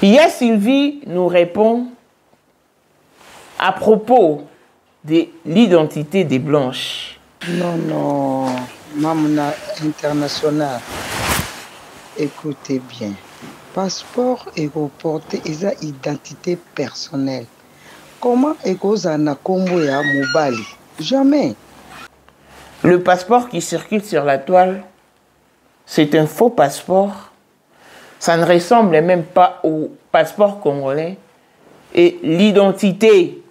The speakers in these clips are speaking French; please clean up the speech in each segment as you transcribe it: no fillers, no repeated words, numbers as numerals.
Hier, Sylvie nous répond à propos de l'identité des Blanches. Non, non, Mamna International, écoutez bien. Passeport et reporter esa identité personnelle. Comment ekozana kombo ya mobali? Jamais. Le passeport qui circule sur la toile, c'est un faux passeport. Ça ne ressemble même pas au passeport congolais. Et l'identité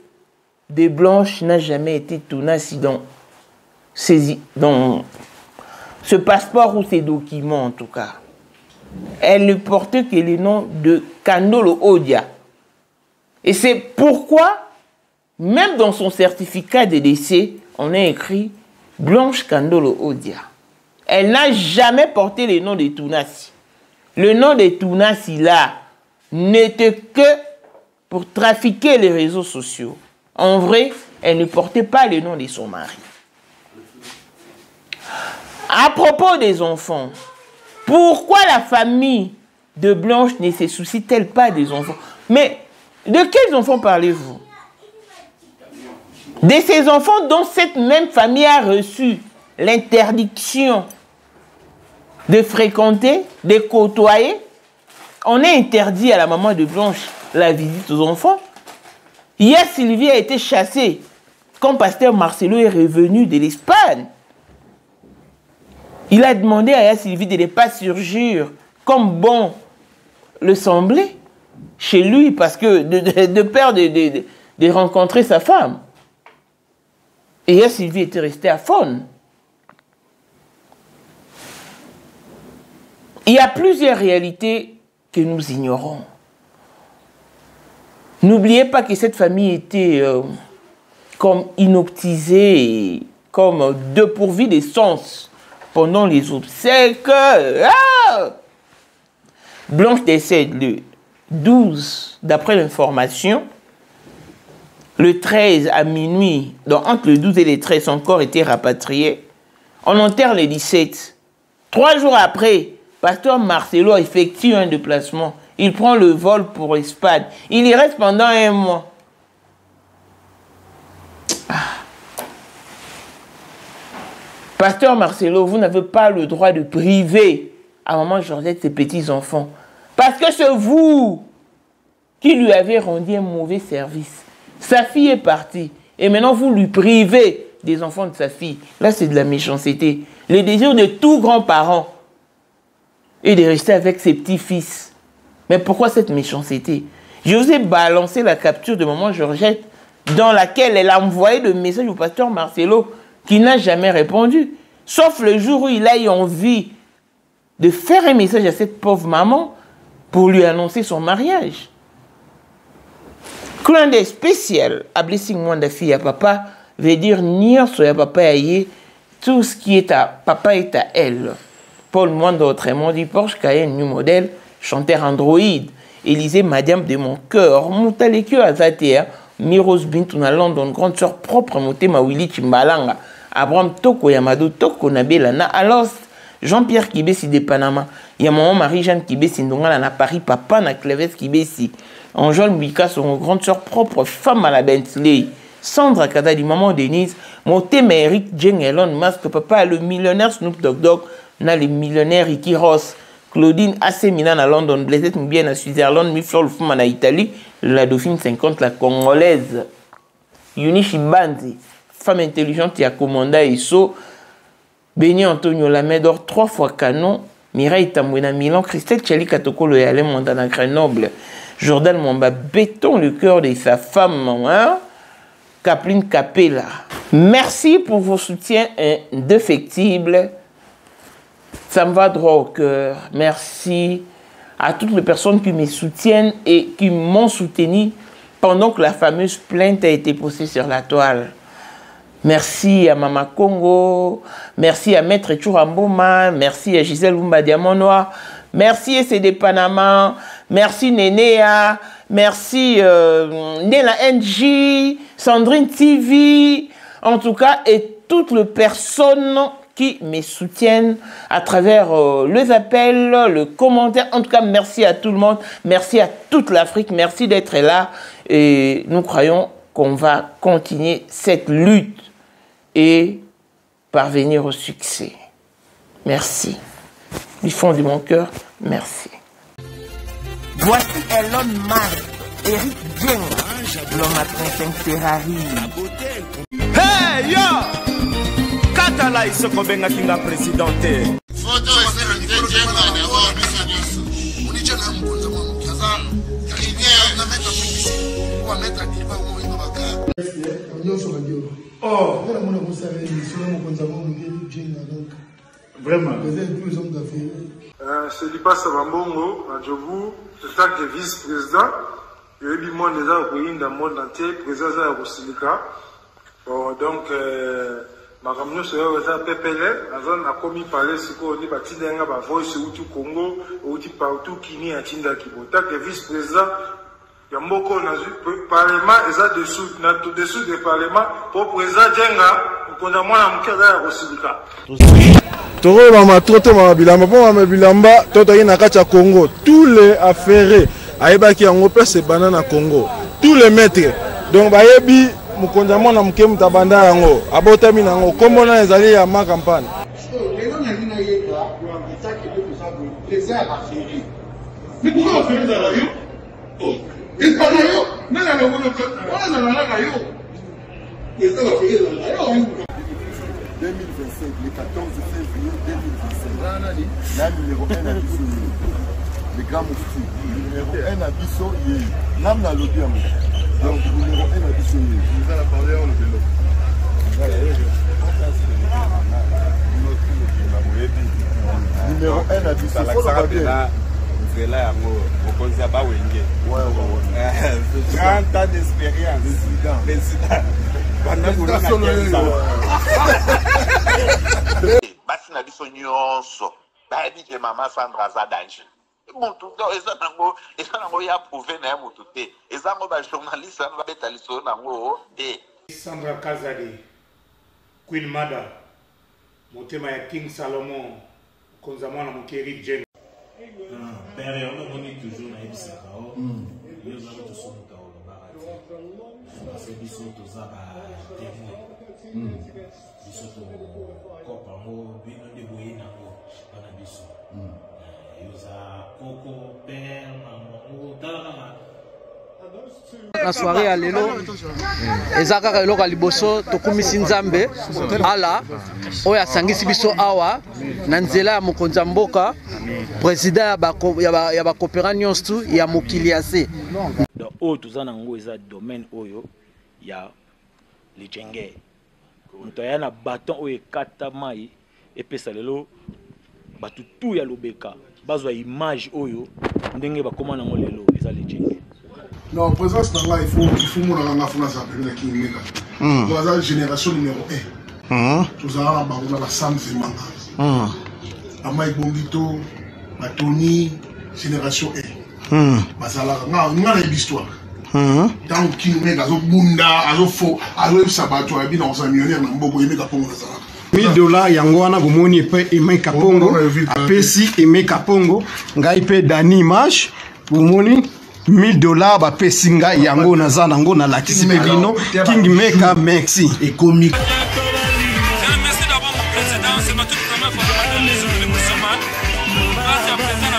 des Blanches n'a jamais été tournée dans ce passeport ou ces documents en tout cas. Elle ne portait que le nom de Kandolo Odia. Et c'est pourquoi, même dans son certificat de décès, on a écrit Blanche Kandolo Odia. Elle n'a jamais porté le nom de Tounassi. Le nom de Tounassi là n'était que pour trafiquer les réseaux sociaux. En vrai, elle ne portait pas le nom de son mari. À propos des enfants, pourquoi la famille de Blanche ne se soucie-t-elle pas des enfants? Mais de quels enfants parlez-vous? De ces enfants dont cette même famille a reçu l'interdiction de fréquenter, de côtoyer. On a interdit à la maman de Blanche la visite aux enfants. Hier, Sylvie a été chassée quand pasteur Marcelo est revenu de l'Espagne. Il a demandé à Sylvie de ne pas surgir comme bon le semblait chez lui parce que de peur de rencontrer sa femme. Et Sylvie était restée à Faune. Il y a plusieurs réalités que nous ignorons. N'oubliez pas que cette famille était comme inoptisée, comme dépourvue de sens pendant les obsèques. Blanche décède le 12, d'après l'information. Le 13 à minuit, donc entre le 12 et le 13, son corps était rapatrié. On enterre le 17. 3 jours après, pasteur Marcelo effectue un déplacement. Il prend le vol pour Espagne. Il y reste pendant 1 mois. Pasteur Marcelo, vous n'avez pas le droit de priver à maman Georgette ses petits-enfants. Parce que c'est vous qui lui avez rendu un mauvais service. Sa fille est partie. Et maintenant, vous lui privez des enfants de sa fille. Là, c'est de la méchanceté. Le désir de tout grand-parent est de rester avec ses petits-fils. Mais pourquoi cette méchanceté? Je vous ai balancé la capture de maman Georgette dans laquelle elle a envoyé le message au pasteur Marcelo qui n'a jamais répondu. Sauf le jour où il a eu envie de faire un message à cette pauvre maman pour lui annoncer son mariage. Clin d'œil spécial à Blessing Mwanda fille à papa veut dire nier sur ya papa aïe, tout ce qui est à papa est à elle. Paul Mwanda autrement dit Porsche Cayenne New Model, chanteur Android, Élisée Madiam de mon cœur, Moutalekio Azatea, Miros Bintuna London, grande sœur propre Motema Willy Chimbalanga, Abraham Toko Yamado Toko Nabelana, alors Jean-Pierre Kibesi de Panama, Yamaman Marie-Jeanne Kibesi Ndongala na Paris, papa na Cleves Kibesi. Anjol Mbika, son grande soeur propre, femme à la Bentley. Sandra Kadadi, maman Denise. Motema Eric Jengelon, masque papa, le millionnaire Snoop Dogg, na le millionnaire Ricky Ross. Claudine Assemina à London, Blaisette Mbien à Switzerland, Miflor Lufuma à Italie, la Dauphine 50, la Congolaise. Yunichi Banzi, femme intelligente et à Commanda Isso. Béni Antonio Lamedor, 3 fois canon. Mireille Tambouena Milan, Christelle Tchali Katoko, le Yalem Montana Grenoble. Jordan Mwamba, béton le cœur de sa femme, hein? Kapline Capella. Merci pour vos soutiens indéfectibles. Ça me va droit au cœur. Merci à toutes les personnes qui me soutiennent et qui m'ont soutenu pendant que la fameuse plainte a été postée sur la toile. Merci à Mama Congo, merci à Maître Chouramboma, merci à Gisèle Oumba Diamant Noir, merci à CD Panama, merci Nénéa, merci Néla NJ, Sandrine TV, en tout cas, et toutes les personnes qui me soutiennent à travers les appels, le commentaire. En tout cas, merci à tout le monde. Merci à toute l'Afrique. Merci d'être là. Et nous croyons qu'on va continuer cette lutte et parvenir au succès. Merci. Du fond de mon cœur, merci. Voici Elon Musk, Eric Djenga, l'homme à 35 Ferrari. Hey yo! Katala iso kobenga kinga presidente. Photo Eric Djenga na wa biso. Unicho na mkunza mwa mkaza. Kibia na meta publicité. Kwa meta kiba mo ino baka. Nyoso radio. Oh, on a mon conseil sur mon mkunza mwa Eric Djenga donc. Vraiment. Vous êtes tous les hommes d'affaires. C'est Lipa Savambongo, à Djobu, le tant que vice-président. Il y a eu du monde déjà au pays, dans le monde entier, président de Rosilika. Bon, donc, ma camion se fait PPL, la zone a commis parler, ce qu'on dit, Batinga, Voice, Outu Congo, Outu partout, Kini, à Tinda Kibo. Tant que vice-président, il y a beaucoup de parlement, et ça dessous du parlement, pour président Djenga, pour qu'on a moins à Mkada Rosilika. Toro mama toto mama bilamba po mama bilamba toto yi na kati ya Congo tous les affaires ayebaki yango pe se banana Congo tous les maîtres donc bayebi mukonza mona muke mutabanda yango abotami nango kombo na ezali ya ma campagne lelo na nina yeka wa mtaki de kusabu les airs affaires mais pourquoi on fait ça là yo oh et pas yo nana le wono ko ona na na yo et ça va faire là yo 2025, le 14 février 2025. La numéro 1 à Bissau, le grand moufti. Numéro 1 à Bissau, l'âme n'a l'audio. Donc, numéro 1 à Bissau. Vous allez parler en vélo. Numéro 1 à Bissau. Il faut le dire. C'est là, on pense à Bawenge. Ouais. 30 ans d'expérience. Président. Basi na biso nyonso bayebi ke mama Sandra aza danger mutu eza nango ya prouve na ye mutu te eza ngo bajournaliste ano babeta lisolo nango te. Sandra Kazadi, Queen Mada, motema ya King Salomon, konza mwana moke Eric Djenga. Père, on a donné toujours na ebisaka o yo za to so muta o ba c'est biso to za ba témoin biso to kopa mo bino de boyina ko bana biso yo za koko père maman tala na soirée ya lelo eza kaka eloko ya liboso tokumisi nzambe ala oyo asangisi biso awa na nzela ya mokonzi ya mboka président ya bakopera nyonso ya mokili ya se oyo toza nango eza domaine oyo ya lijenge moto aya na baton oyo ekata mai epesa lelo bato tu ya lobeka bazwa image oyo ndenge bakoma nango lelo eza lijenge. Non, présence dans là, il faut mon en affaire ça peut qui mega. Voilà génération numéro 1. Tous à la Sam Zemanga. Amai Bombito, Tony, génération 1. Basala na l'histoire. Tant qui mega zo bunda, azo fo, azo sabato abi na sa millionnaire na mboko yemeka pongo na sala. $1000 yango wana bomoni pe Emeka Pongo apesi Emeka Pongo ngai pe Dani Image bomoni $1000 ba pesinga yango naza nango na lakisi bino King Meka Maxi et comique. Merci d'avoir mon président, c'est ma toute première fois de l'émission de Moussaman. Merci à président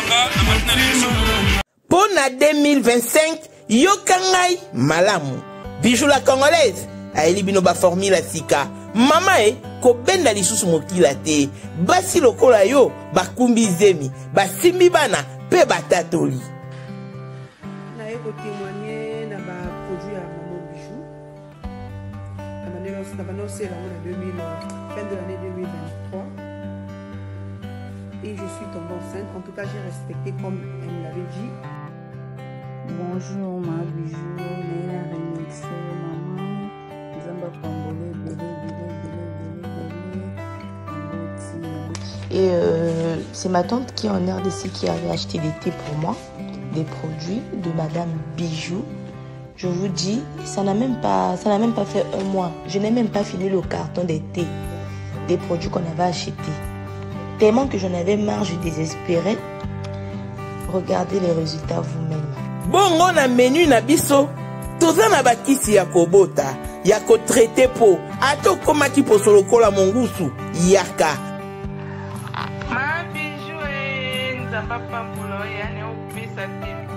Pour la 2025, Yokangai Malamu. Bijou la congolaise. Aeli bino ba formule sika. Mama ko benda lisusu mokila te. Basi lokola yo bakumbi zemi. Basimbi bana pe batatoli. Témoigner dans ma produit à Maman Bijou. On a annoncé fin de l'année 2023. Et je suis tombée enceinte. En tout cas, j'ai respecté comme elle me l'avait dit. Bonjour ma Bijou, mais la remix maman. Zamba Pambole, Et c'est ma tante qui est en RDC qui avait acheté des thés pour moi. Des produits de Madame Bijou. Je vous dis, ça n'a même pas fait un mois. Je n'ai même pas fini le carton des thés. des produits qu'on avait achetés. Tellement que j'en avais marre, je désespérais. Regardez les résultats vous-même. Bon, on a menu na biso. Toza na bakisi ya kobota, ya ko traité po. Ato koma ki po solokola mongusu, yaka. Ma bijou e nzamba pambulo ya ne opesa temi.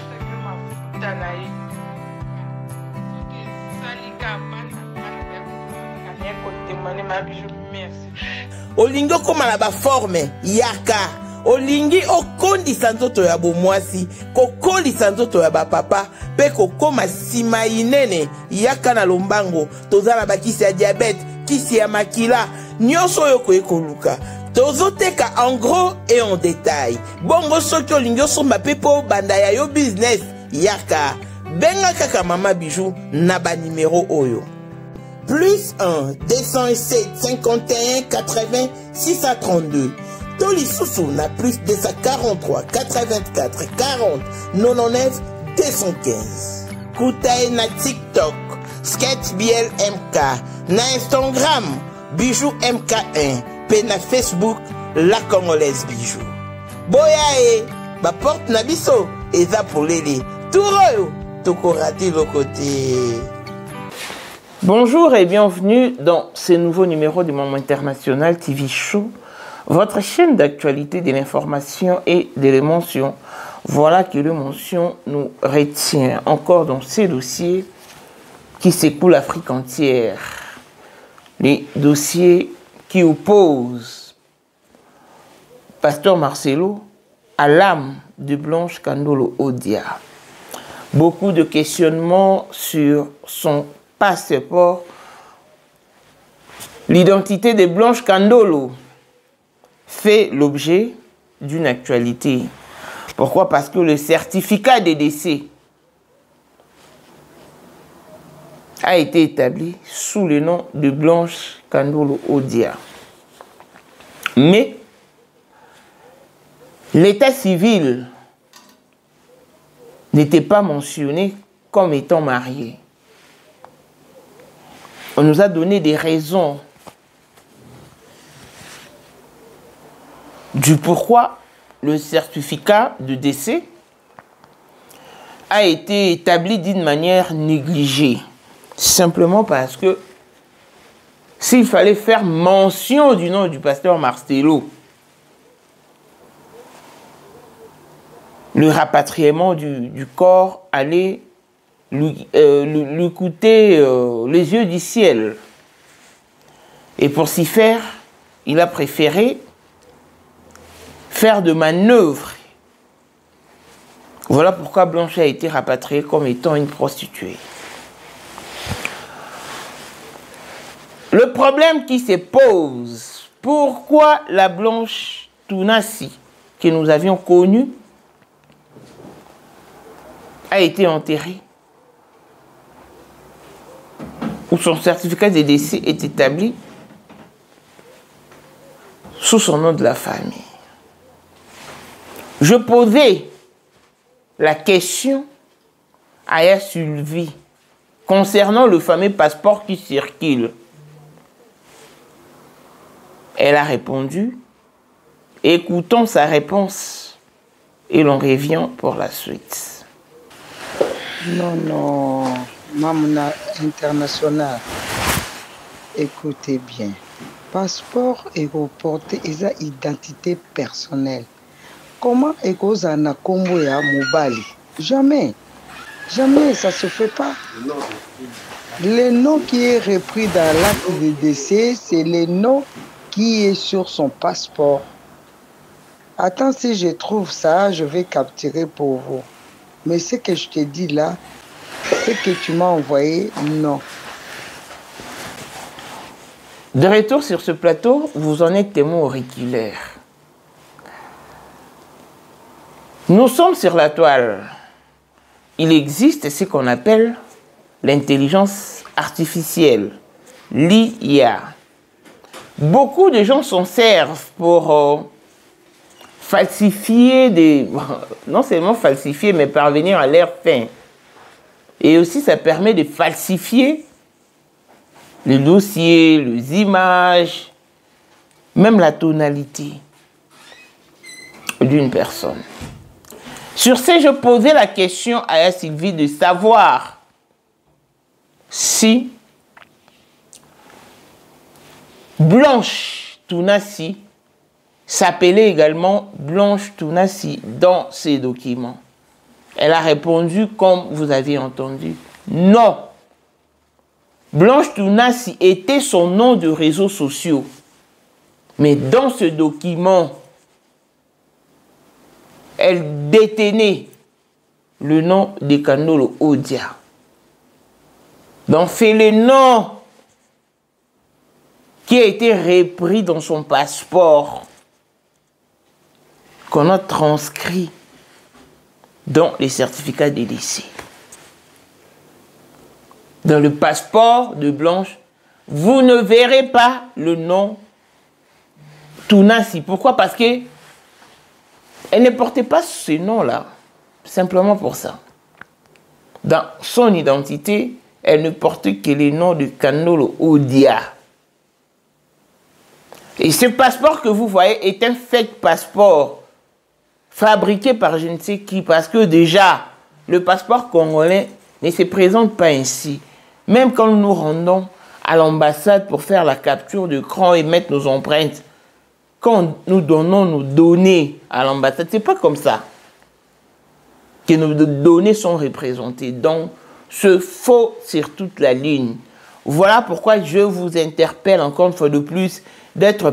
Sake mafuta na ye. Salika bana bana ya kotemane ma bijou, merci. Olingo koma na ba forme, yaka. Olingi okondisa nzoto ya bomwasi, kokolisa nzoto ya bapapa, pe kokoma sima inene, yaka na lombango, tozala bakisi ya diabète, kisi ya makila, nyonso yoko ekoluka. Tozoteka en gros et en détail. Bongo soki olingi osomba pe po banda ya yo business, yaka. Benga kaka Mama Bijou na ba numéro oyo. Plus 1 207 51 80 632. Toli Soussou na plus 243 84 40 99 215. Koutae na TikTok, Sketch BL MK, na Instagram, Bijou MK1, pe na Facebook, La Congolaise Bijou. Boyae, ba porte na biso, eza polele, touroyo, toko raté le côté. Bonjour et bienvenue dans ce nouveau numéro du Moment International TV Show. Votre chaîne d'actualité, de l'information et de l'émotion. Voilà que l'émotion nous retient encore dans ces dossiers qui secouent l'Afrique entière. Les dossiers qui opposent Pasteur Marcelo à l'âme de Blanche Kandolo Odia. Beaucoup de questionnements sur son passeport. L'identité de Blanche Kandolo fait l'objet d'une actualité. Pourquoi? Parce que le certificat de décès a été établi sous le nom de Blanche Kandolo Odia. Mais l'état civil n'était pas mentionné comme étant marié. On nous a donné des raisons du pourquoi le certificat de décès a été établi d'une manière négligée. Simplement parce que s'il fallait faire mention du nom du pasteur Marcelo, le rapatriement du corps allait lui coûter les yeux du ciel. Et pour s'y faire, il a préféré faire de manœuvres. Voilà pourquoi Blanche a été rapatriée comme étant une prostituée. Le problème qui se pose, pourquoi la Blanche Tunasi que nous avions connue a été enterrée, où son certificat de décès est établi sous son nom de la famille. Je posais la question à Aya Sylvie concernant le fameux passeport qui circule. Elle a répondu. Écoutons sa réponse et l'on revient pour la suite. Non, Mamna International, écoutez bien. Passeport et reporté et identité personnelle. Comment est-ce na kombo ya mobali? Jamais. Jamais, ça se fait pas. Le nom qui est repris dans l'acte de décès, c'est le nom qui est sur son passeport. Attends, si je trouve ça, je vais capturer pour vous. Mais ce que je te dis là, ce que tu m'as envoyé, non. De retour sur ce plateau, vous en êtes témoin auriculaire. Nous sommes sur la toile. Il existe ce qu'on appelle l'intelligence artificielle, l'IA. Beaucoup de gens s'en servent pour falsifier non seulement falsifier, mais parvenir à leur fin. Et aussi, ça permet de falsifier les dossiers, les images, même la tonalité d'une personne. Sur ce, je posais la question à Sylvie de savoir si Blanche Tounassi s'appelait également Blanche Tounassi dans ses documents. Elle a répondu comme vous avez entendu. Non. Blanche Tounassi était son nom de réseaux sociaux. Mais dans ce document, elle détenait le nom de Kandolo Odia. Donc c'est le nom qui a été repris dans son passeport qu'on a transcrit dans les certificats de décès. Dans le passeport de Blanche, vous ne verrez pas le nom Tounassi. Pourquoi? Parce que elle ne portait pas ce nom-là. Simplement pour ça. Dans son identité, elle ne portait que le nom de Kandolo Odia. Et ce passeport que vous voyez est un fake passeport fabriqué par je ne sais qui, parce que déjà, le passeport congolais ne se présente pas ainsi. Même quand nous nous rendons à l'ambassade pour faire la capture d'écran et mettre nos empreintes, quand nous donnons nos données à l'ambassade, ce n'est pas comme ça que nos données sont représentées. Donc, ce faux sur toute la ligne. Voilà pourquoi je vous interpelle encore une fois de plus d'être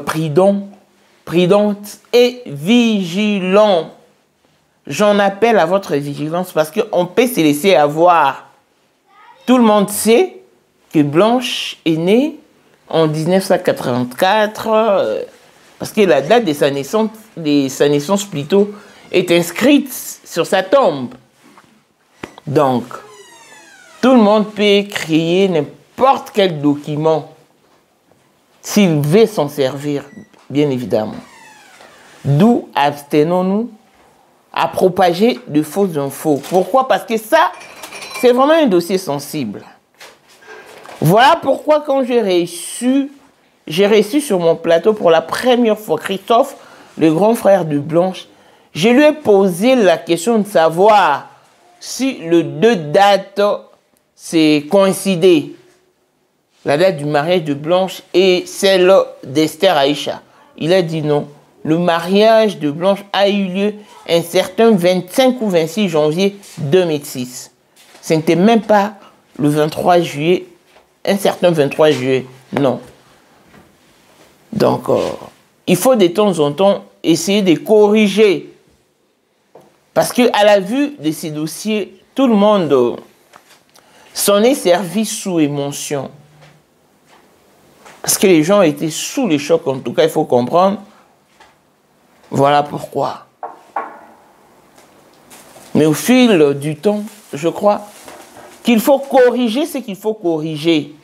prudente et vigilant. J'en appelle à votre vigilance parce qu'on peut se laisser avoir. Tout le monde sait que Blanche est née en 1984, parce que la date de sa naissance plutôt, est inscrite sur sa tombe. Donc, tout le monde peut créer n'importe quel document s'il veut s'en servir, bien évidemment. D'où abstenons-nous à propager de fausses infos. Pourquoi? Parce que ça, c'est vraiment un dossier sensible. Voilà pourquoi quand j'ai reçu sur mon plateau pour la première fois Christophe, le grand frère de Blanche, je lui ai posé la question de savoir si les deux dates s'est coïncidé. La date du mariage de Blanche et celle d'Esther Aïcha. Il a dit non. Le mariage de Blanche a eu lieu un certain 25 ou 26 janvier 2006. Ce n'était même pas le 23 juillet, un certain 23 juillet, non. Donc, il faut de temps en temps essayer de corriger. Parce qu'à la vue de ces dossiers, tout le monde s'en est servi sous émotion. Parce que les gens étaient sous les chocs, en tout cas, il faut comprendre. Voilà pourquoi. Mais au fil du temps, je crois qu'il faut corriger ce qu'il faut corriger.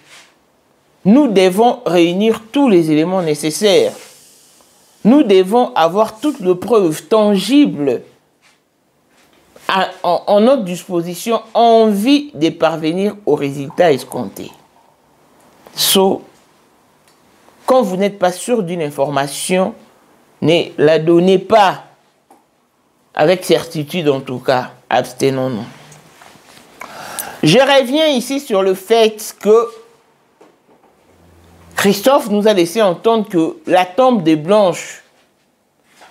Nous devons réunir tous les éléments nécessaires. Nous devons avoir toutes les preuves tangibles en notre disposition en vue de parvenir aux résultats escomptés. Quand vous n'êtes pas sûr d'une information, ne la donnez pas avec certitude en tout cas. Abstenons-nous. Je reviens ici sur le fait que Christophe nous a laissé entendre que la tombe de Blanche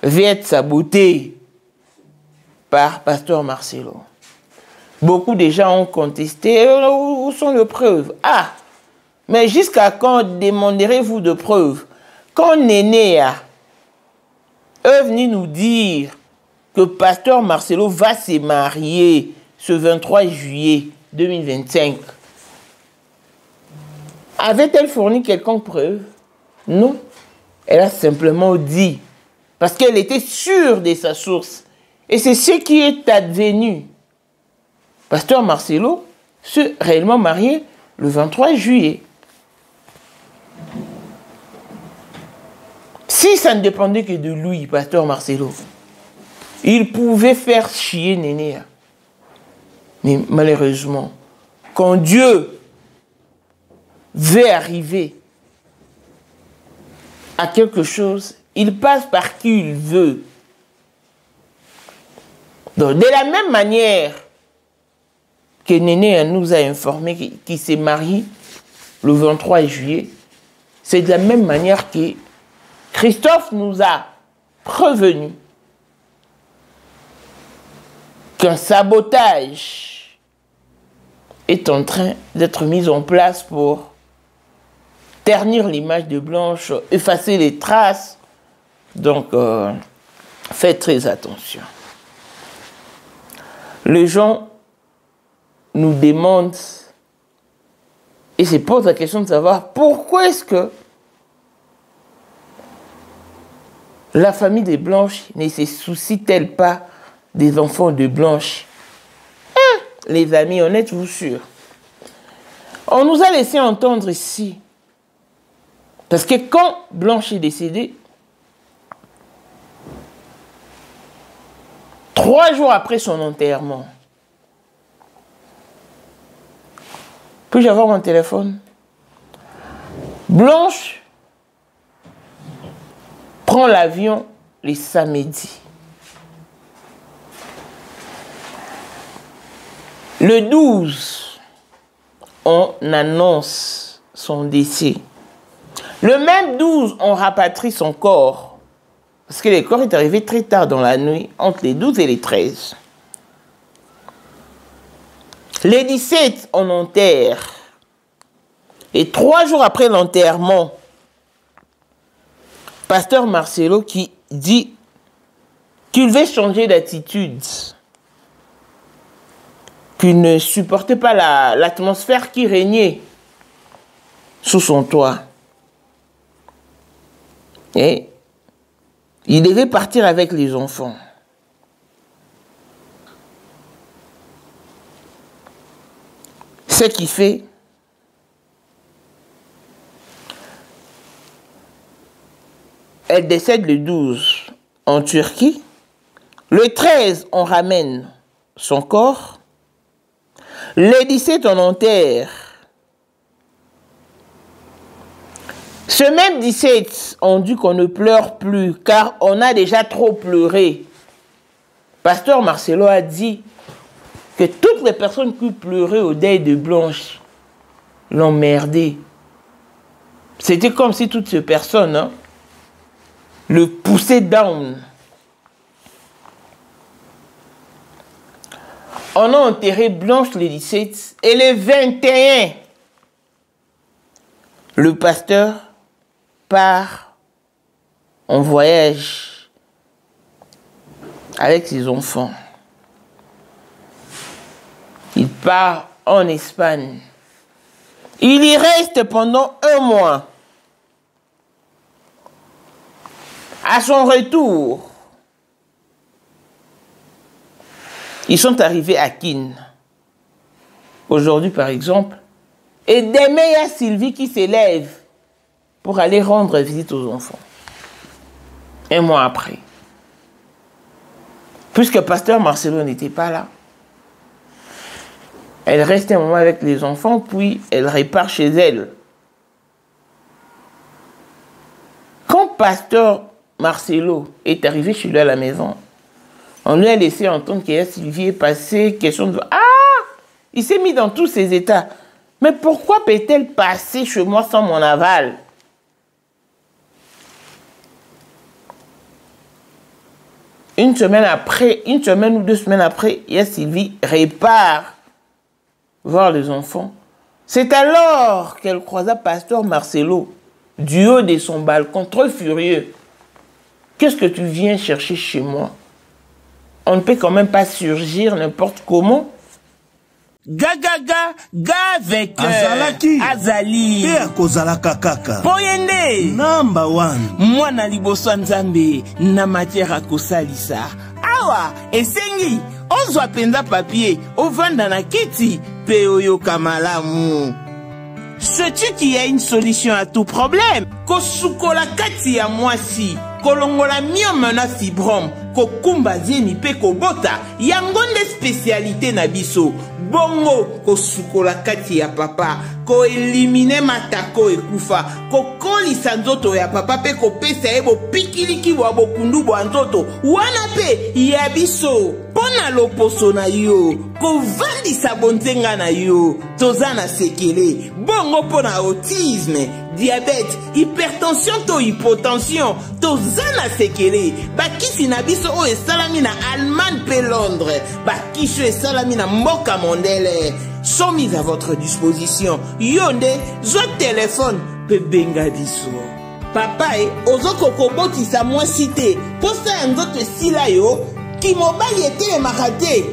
va être sabotée par Pasteur Marcelo. Beaucoup de gens ont contesté. Où sont les preuves? Ah, mais jusqu'à quand demanderez-vous de preuves? Quand Nénéa est venu nous dire que Pasteur Marcelo va se marier ce 23 juillet 2025, avait-elle fourni quelconque preuve? Non. Elle a simplement dit, parce qu'elle était sûre de sa source. Et c'est ce qui est advenu. Pasteur Marcelo s'est réellement marié le 23 juillet. Si ça ne dépendait que de lui, Pasteur Marcelo, il pouvait faire chier Nénéa. Mais malheureusement, quand Dieu veut arriver à quelque chose, il passe par qui il veut. Donc, de la même manière que Néné nous a informé qu'il s'est marié le 23 juillet, c'est de la même manière que Christophe nous a prévenu qu'un sabotage est en train d'être mis en place pour ternir l'image de Blanche, effacer les traces. Donc, faites très attention. Les gens nous demandent et se posent la question de savoir pourquoi est-ce que la famille de Blanche ne se soucie-t-elle pas des enfants de Blanche? Les amis, en êtes-vous sûrs? On nous a laissé entendre ici, parce que quand Blanche est décédée, 3 jours après son enterrement, puis-je avoir mon téléphone? Blanche prend l'avion le samedi. Le 12, on annonce son décès. Le même 12, on rapatrie son corps. Parce que le corps est arrivé très tard dans la nuit, entre les 12 et les 13. Les 17, on enterre. Et 3 jours après l'enterrement, Pasteur Marcelo qui dit qu'il veut changer d'attitude, qu'il ne supportait pas l'atmosphère qui régnait sous son toit. Et il devait partir avec les enfants. Ce qui fait elle décède le 12 en Turquie. Le 13, on ramène son corps. Le 17, on enterre. Ce même 17, on dit qu'on ne pleure plus, car on a déjà trop pleuré. Pasteur Marcelo a dit que toutes les personnes qui pleuraient au deuil de Blanche l'ont merdé. C'était comme si toutes ces personnes le poussaient down. On a enterré Blanche le 17 et le 21, le pasteur part en voyage avec ses enfants. Il part en Espagne. Il y reste pendant 1 mois. À son retour, ils sont arrivés à Kin. Aujourd'hui, par exemple. Et demain, il y a Sylvie qui s'élève pour aller rendre visite aux enfants. 1 mois après. Puisque Pasteur Marcelo n'était pas là, elle reste un moment avec les enfants, puis elle repart chez elle. Quand Pasteur Marcelo est arrivé chez lui à la maison, on lui a laissé entendre que Sylvie est passée, question de... Ah! Il s'est mis dans tous ses états. Mais pourquoi peut-elle passer chez moi sans mon aval? Une semaine ou 2 semaines après, Sylvie repart voir les enfants. C'est alors qu'elle croisa Pasteur Marcelo du haut de son balcon, trop furieux. Qu'est-ce que tu viens chercher chez moi? On ne peut quand même pas surgir n'importe comment. Ga avec Azali et akozalaka kaka Poyende number 1 mwana liboso nzambe na matière akosalisa awa esengi ozwa penza papier ovanda na kiti pe oyoka malamu. Sais-tu qu'il y a une solution à tout problème? Kosukola kati ya mwasi kolongola myome na fibrome kokumba zemi pe kobota yango nde spécialité na biso bongo kosukola kati ya papa koelimine matako ekufa kokolisa nzoto ya papa pe kopesa ye bopikiliki bwa bokundu bwa nzoto wana pe ya biso mpona loposo na yo kovandisa bonzenga na yo toza na sekele bongo mpona autisme diabète hypertension to hypotension toza na sekele bakisi na biso oyo esalami na Allemagne pe Londres bakisi oyo esalami na mboka mondele sont mis à votre disposition. Yonde, zo téléphone pe benga biso. Papa ozoko kobotisa moi cité. Posta nzoto sila yo ki mobali ete makate.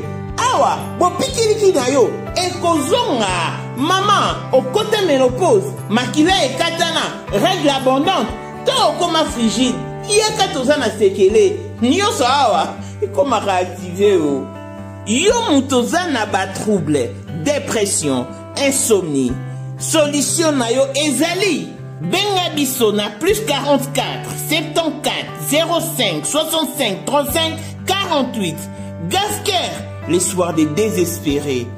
Awa, bo pikiliki na yo ekozonga. Maman, au côté ménopause, makila ekatana, règle abondante, to okoma frigide. Yeka tozana sekele. Nyoso awa, ekoma réactiver o. Yo mutozana ba trouble. Dépression, insomnie. Solution na yo ezali. Benga biso na plus 44 74 05 65 35 48. Gasker, les soirs des désespérés.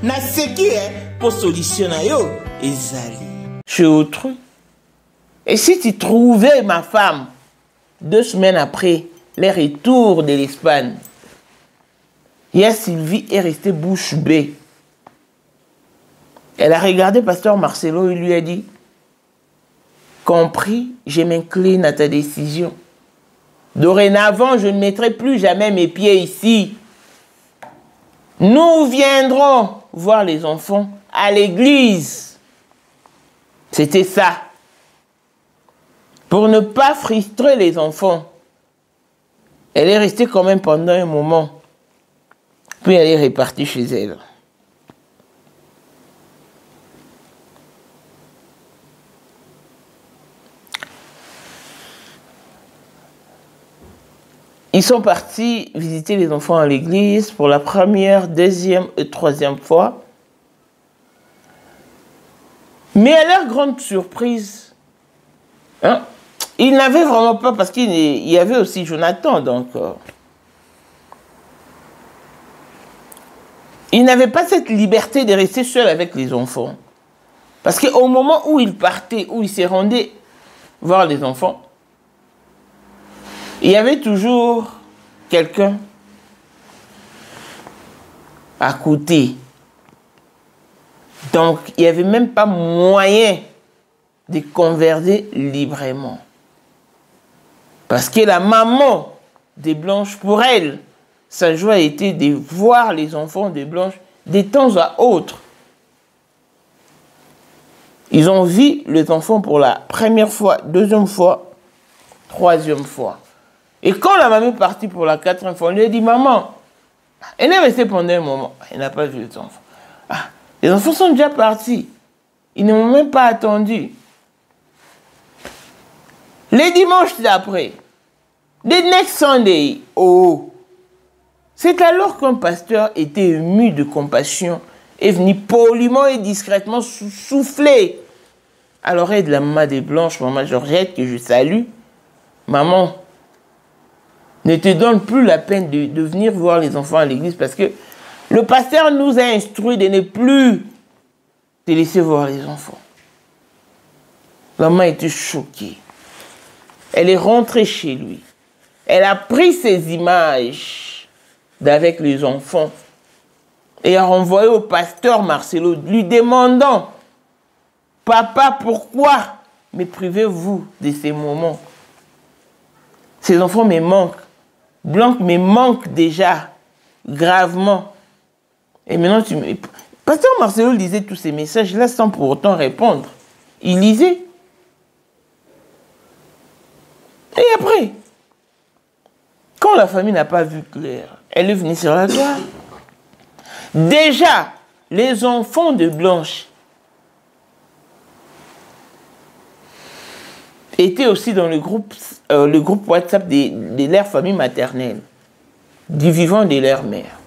Na seki pour solution na yo ezali. Chez autrui. Et si tu trouvais ma femme 2 semaines après le retour de l'Espagne, hier, Sylvie est restée bouche bée. Elle a regardé Pasteur Marcelo et lui a dit, compris, je m'incline à ta décision. Dorénavant, je ne mettrai plus jamais mes pieds ici. Nous viendrons voir les enfants à l'église. C'était ça. Pour ne pas frustrer les enfants. Elle est restée quand même pendant un moment. Puis elle est repartie chez elle. Ils sont partis visiter les enfants à l'église pour la première, deuxième et troisième fois. Mais à leur grande surprise, hein, ils n'avaient vraiment pas, parce qu'il y avait aussi Jonathan, donc... il n'avait pas cette liberté de rester seul avec les enfants. Parce qu'au moment où il partait, où il se rendait voir les enfants, il y avait toujours quelqu'un à côté. Donc, il n'y avait même pas moyen de converser librement. Parce que la maman de Blanche, pour elle, sa joie était de voir les enfants de Blanche de temps à autre. Ils ont vu les enfants pour la première fois, deuxième fois, troisième fois. Et quand la maman est partie pour la quatrième fois, on lui a dit, maman, elle est restée pendant un moment. Elle n'a pas vu les enfants. Ah, les enfants sont déjà partis. Ils ne m'ont même pas attendu. Les dimanches d'après, the next Sunday, oh, c'est alors qu'un pasteur était ému de compassion et venu poliment et discrètement souffler à l'oreille de la maman des Blanches, maman Georgette, que je salue. Maman, ne te donne plus la peine de venir voir les enfants à l'église parce que le pasteur nous a instruit de ne plus te laisser voir les enfants. La maman était choquée. Elle est rentrée chez lui. Elle a pris ces images d'avec les enfants et a renvoyé au pasteur Marcelo lui demandant, papa, pourquoi me privez-vous de ces moments? Ces enfants me manquent. Blanc me manque déjà gravement. Et maintenant, pasteur Marcelo lisait tous ces messages-là sans pour autant répondre. Il lisait. Et après, quand la famille n'a pas vu clair, elle est venue sur la gloire. Déjà, les enfants de Blanche étaient aussi dans le groupe WhatsApp de leur famille maternelle, du vivant de leur mère.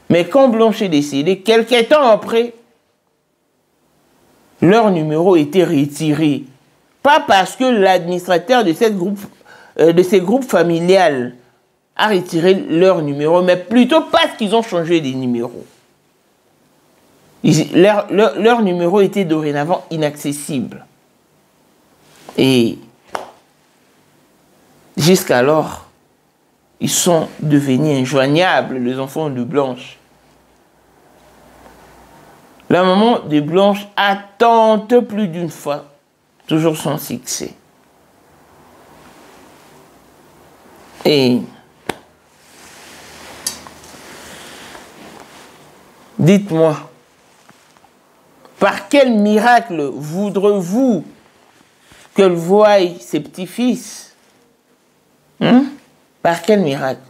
Mais quand Blanche est décédée, quelques temps après, leur numéro était retiré. Pas parce que l'administrateur de ces groupes familiales à retirer leur numéro, mais plutôt parce qu'ils ont changé des numéros. Leur numéro était dorénavant inaccessible. Et jusqu'alors, ils sont devenus injoignables, les enfants de Blanche. La maman de Blanche a tenté plus d'une fois, toujours sans succès. Et dites-moi, par quel miracle voudrez-vous qu'elle voie ses petits-fils? Par quel miracle?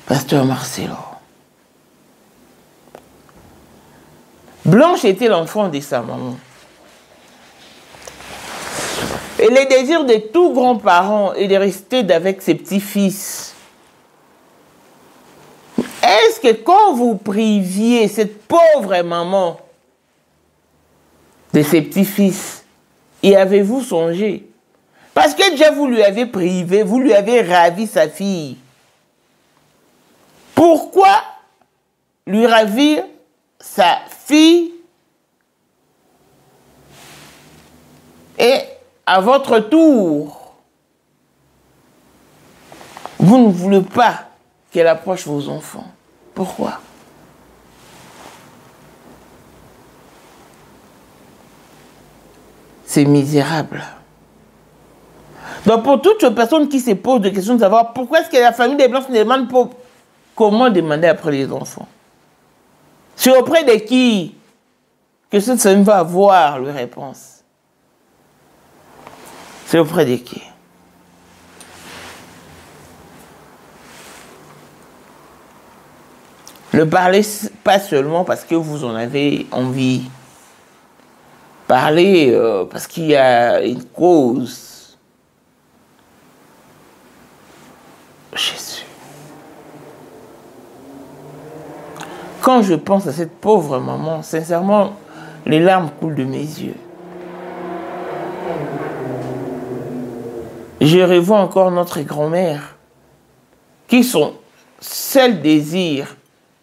Pasteur Marcelo. Blanche était l'enfant de sa maman. Et le désir de tout grands-parents est de rester avec ses petits-fils. Est-ce que quand vous priviez cette pauvre maman de ses petits-fils, y avez-vous songé? Parce que déjà vous lui avez privé, vous lui avez ravi sa fille. Pourquoi lui ravir sa fille et à votre tour, vous ne voulez pas qu'elle approche vos enfants? Pourquoi? C'est misérable. Donc pour toutes les personnes qui se posent des questions de savoir pourquoi est-ce que la famille des Blanches ne demande pas comment demander après les enfants, c'est auprès de qui que cette famille va avoir la réponse? C'est auprès de qui? Ne parlez pas seulement parce que vous en avez envie. Parlez parce qu'il y a une cause. Jésus. Quand je pense à cette pauvre maman, sincèrement, les larmes coulent de mes yeux. Je revois encore notre grand-mère, qui son seul désir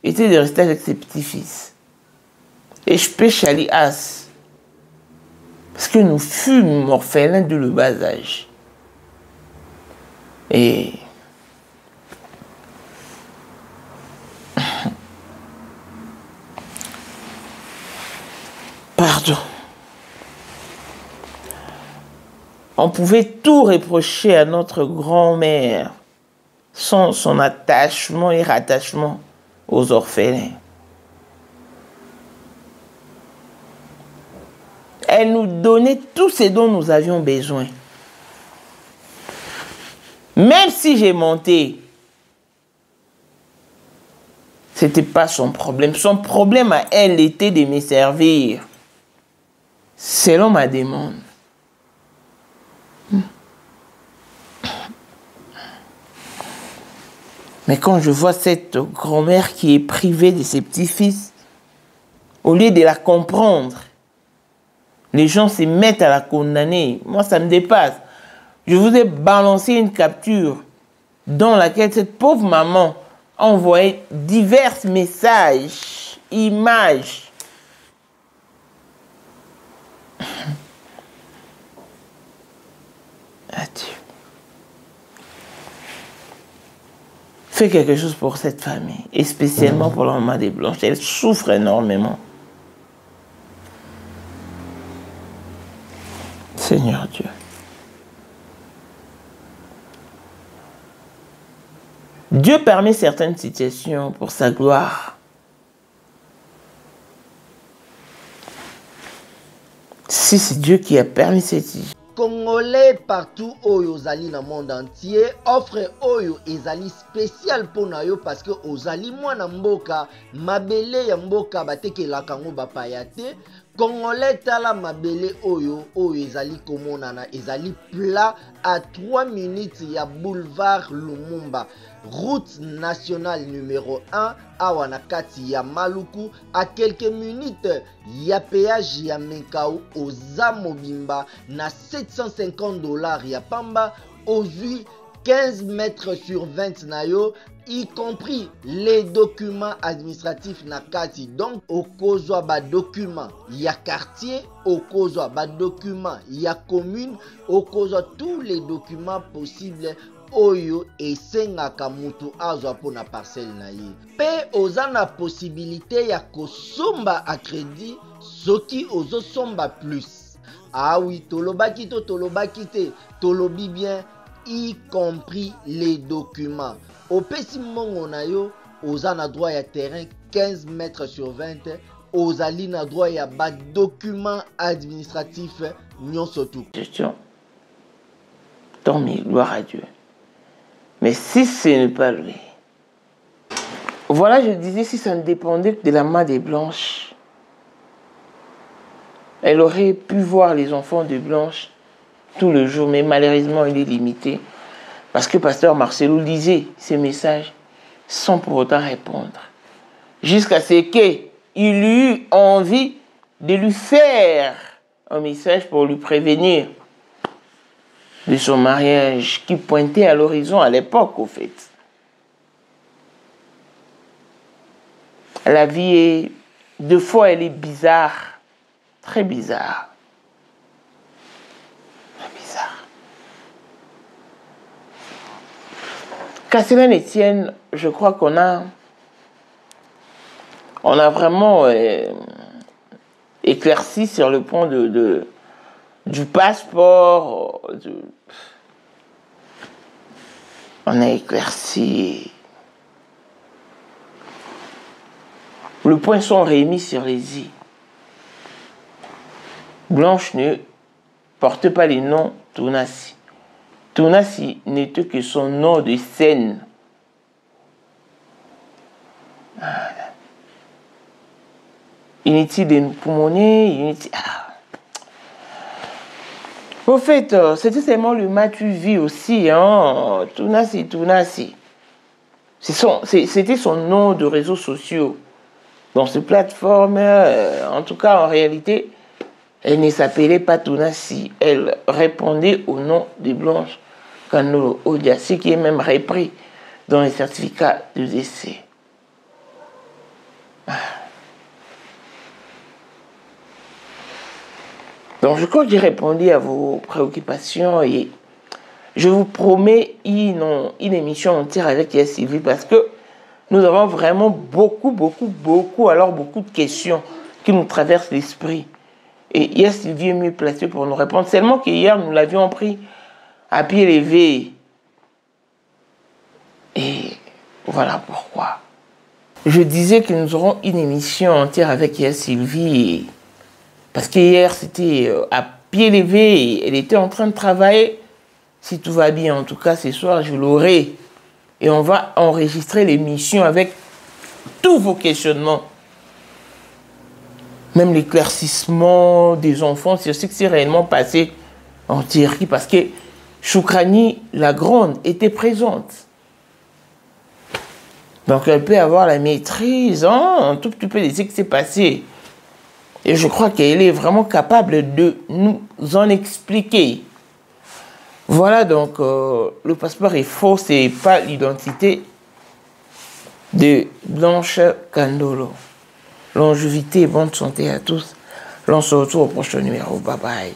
était de rester avec ses petits-fils. Et je pêche à l'IAS, parce que nous fûmes orphelins de le bas âge. Et pardon. On pouvait tout reprocher à notre grand-mère sans son attachement et rattachement aux orphelins. Elle nous donnait tout ce dont nous avions besoin. Même si j'ai monté, ce n'était pas son problème. Son problème à elle était de me servir selon ma demande. Mais quand je vois cette grand-mère qui est privée de ses petits-fils, au lieu de la comprendre, les gens se mettent à la condamner. Moi, ça me dépasse. Je vous ai balancé une capture dans laquelle cette pauvre maman a envoyé divers messages, images. Adieu. Fais quelque chose pour cette famille, et spécialement pour la maman des Blanches. Elle souffre énormément. Seigneur Dieu. Dieu permet certaines situations pour sa gloire. Si c'est Dieu qui a permis cette situation. Congolais partout oyo ozali na monde entier offre oyo ezali spécial pour na yo parce que ozali mwana mboka mabele ya mboka batekelaka ngo bapaya te Congolais tala mabele oyo ezali komonana ezali plat à 3 minutes ya boulevard Lumumba, route nationale numéro 1 awa na kati ya Maluku, à quelques minutes ya péage ya Menkau oza mobimba na $750 ya pamba ozui 15 mètres sur 20 na yo, y compris les documents administratifs na kati. Donc okozwa ba document ya quartier, okozwa ba document ya commune, okozwa tous les documents possibles oyo esengaka mutu azwa po na parcelle na ye. Pe oza na possibilité ya kosomba a crédit soki ozo somba plus. Ah oui, tolobaki to tolobaki te, tolobi bien, y compris les documents. Au pesi mongo na yo, oza na droit ya terrain 15 mètres sur 20, ozali na droit ya ba document administratif nyonso tout. Question. Tant mieux, gloire à Dieu. Mais si ce n'est pas lui. Voilà, je disais, si ça ne dépendait que de la main des Blanches, elle aurait pu voir les enfants de Blanche tout le jour, mais malheureusement, il est limité. Parce que Pasteur Marcelo lisait ses messages sans pour autant répondre. Jusqu'à ce qu'il eut envie de lui faire un message pour lui prévenir de son mariage qui pointait à l'horizon à l'époque, au fait. La vie est... Deux fois, elle est bizarre. Très bizarre. Qu'à cela ne tienne, je crois qu'on a vraiment éclairci sur le point du passeport. On a éclairci. Le point sont remis sur les i. Blanche ne porte pas les noms Tunasi. Tunasi n'était que son nom de scène. Inutile de nous poumonner, inutile... Au fait, c'était seulement le Matuvi aussi, hein. Tunasi, Tunasi. C'était son nom de réseaux sociaux. Dans ces plateformes, en tout cas, en réalité, elle ne s'appelait pas Tunasi. Elle répondait au nom de Blanche Kandolo Odiasi, qui est même repris dans les certificats de décès. Donc je crois que j'ai répondu à vos préoccupations et je vous promets une émission entière avec Yes Sylvie parce que nous avons vraiment beaucoup de questions qui nous traversent l'esprit. Et Yes Sylvie est mieux placé pour nous répondre. Seulement qu'hier, nous l'avions pris à pied levé. Et voilà pourquoi. Je disais que nous aurons une émission entière avec Yes Sylvie. Parce qu'hier, c'était à pied levé. Elle était en train de travailler. Si tout va bien, en tout cas, ce soir, je l'aurai. Et on va enregistrer l'émission avec tous vos questionnements. Même l'éclaircissement des enfants sur ce qui s'est réellement passé en Turquie. Parce que Choukrani, la grande, était présente. Donc elle peut avoir la maîtrise, hein, un tout petit peu de ce qui s'est passé. Et je crois qu'elle est vraiment capable de nous en expliquer. Voilà, donc le passeport est faux, c'est pas l'identité de Blanche Kandolo. Longévité et bonne santé à tous. L'on se retrouve au prochain numéro. Bye bye.